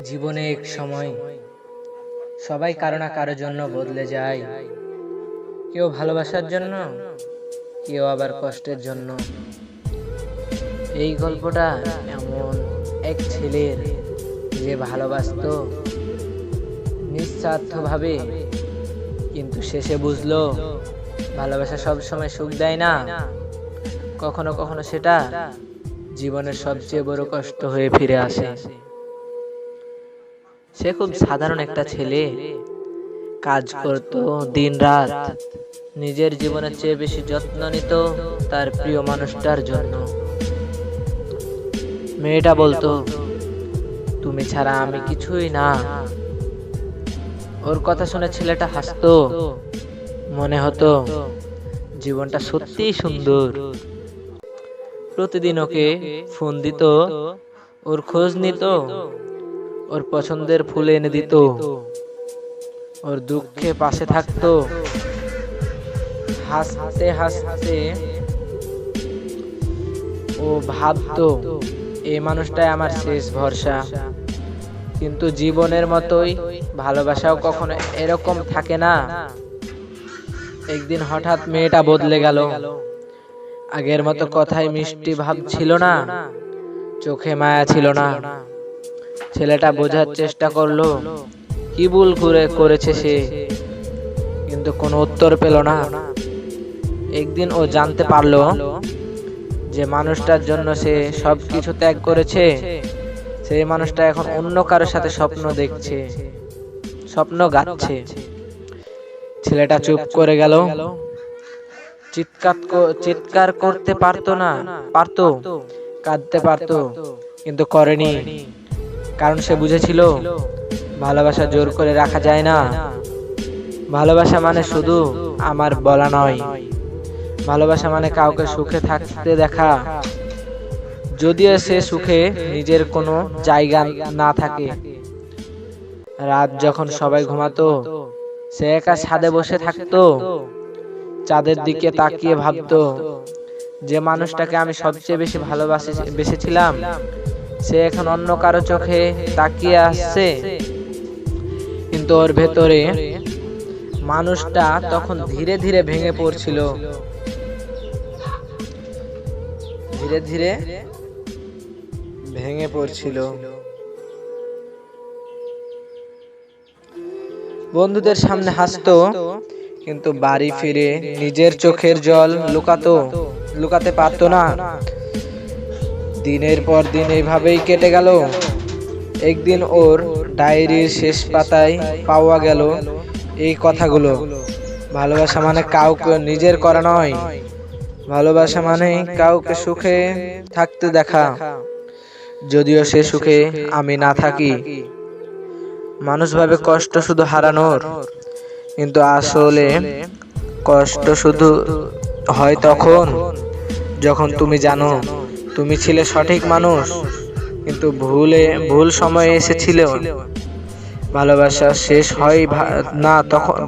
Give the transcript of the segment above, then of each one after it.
জীবনে এক সময় সবাই কারো না কারোর জন্য বদলে যায়। কেউ ভালোবাসার জন্য, কেউ আবার কষ্টের জন্য। এই গল্পটা এমন এক ছেলের, যে ভালোবাসতো নিঃস্বার্থভাবে, কিন্তু শেষে বুঝলো ভালোবাসা সবসময় সুখ দেয় না। কখনো কখনো সেটা জীবনের সবচেয়ে বড় কষ্ট হয়ে ফিরে আসে। সে খুব সাধারণ একটা ছেলে, কাজ করত দিন রাত, নিজের জীবনের চেয়ে বেশি যত্ন নিত তার প্রিয় মানুষটার জন্য। মেয়েটা বলতো, তুমি ছাড়া আমি কিছুই না। ওর কথা শুনে ছেলেটা হাসতো, মনে হতো জীবনটা সত্যিই সুন্দর। প্রতিদিন ওকে ফোন দিত, ওর খোঁজ নিত, ওর পছন্দের ফুল এনে দিত, ওর দুঃখে পাশে থাকতো। হাসতে হাসতে ও ভাবতো, এই মানুষটাই আমার শেষ ভরসা। কিন্তু জীবনের মতোই ভালোবাসাও কখনো এরকম থাকে না। একদিন হঠাৎ মেয়েটা বদলে গেল। আগের মতো কথায় মিষ্টি ভাব ছিল না, চোখে মায়া ছিল না। ছেলেটা বোঝার চেষ্টা করলো কি ভুল করেছে সে, কিন্তু কোনো উত্তর পেল না। একদিন ও জানতে পারলো যে মানুষটার জন্য সে সবকিছু ত্যাগ করেছে, সেই মানুষটা এখন অন্য কারোর সাথে স্বপ্ন দেখছে, স্বপ্ন গাচ্ছে। ছেলেটা চুপ করে গেল। চিৎকার করতে পারতো না, পারতো কাঁদতে পারতো, কিন্তু করেনি। কারণ সে বুঝেছিল ভালোবাসা জোর করে রাখা যায় না। ভালোবাসা মানে শুধু আমার বলা নয়, ভালোবাসা মানে কাউকে সুখে থাকতে দেখা, যদিও সে সুখে নিজের কোনো জায়গা না থাকে। রাত যখন সবাই ঘুমাতো, সে একা ছাদে বসে থাকতো, চাঁদের দিকে তাকিয়ে ভাবতো, যে মানুষটাকে আমি সবচেয়ে বেশি বেসেছিলাম, সে এখন অন্য কারো চোখে তাকিয়ে আসছে। কিন্তু ওর ভেতরে মানুষটা তখন ধীরে ধীরে ভেঙে পড়ছিল, ধীরে ধীরে ভেঙে পড়ছিল। বন্ধুদের সামনে হাসতো, কিন্তু বাড়ি ফিরে নিজের চোখের জল লুকাতে পারতো না। দিনের পর দিন এইভাবেই কেটে গেল। একদিন ওর ডায়েরির শেষ পাতায় পাওয়া গেল এই কথাগুলো, ভালোবাসা মানে কাউকে নিজের করা নয়, ভালোবাসা মানে কাউকে সুখে থাকতে দেখা, যদিও সে সুখে আমি না থাকি। মানুষ ভাবে কষ্ট শুধু হারানোর, কিন্তু আসলে কষ্ট শুধু হয় তখন যখন তুমি জানো তুমি ছিলে সঠিক মানুষ, কিন্তু ভুল সময়ে এসেছিল। ভালোবাসা শেষ হয় না তখন,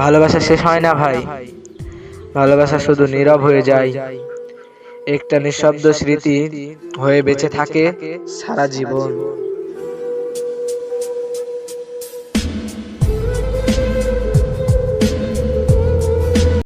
ভালোবাসা শেষ হয় না ভাই, ভালোবাসা শুধু নীরব হয়ে যায়, একটা নিঃশব্দ স্মৃতি হয়ে বেঁচে থাকে সারা জীবন।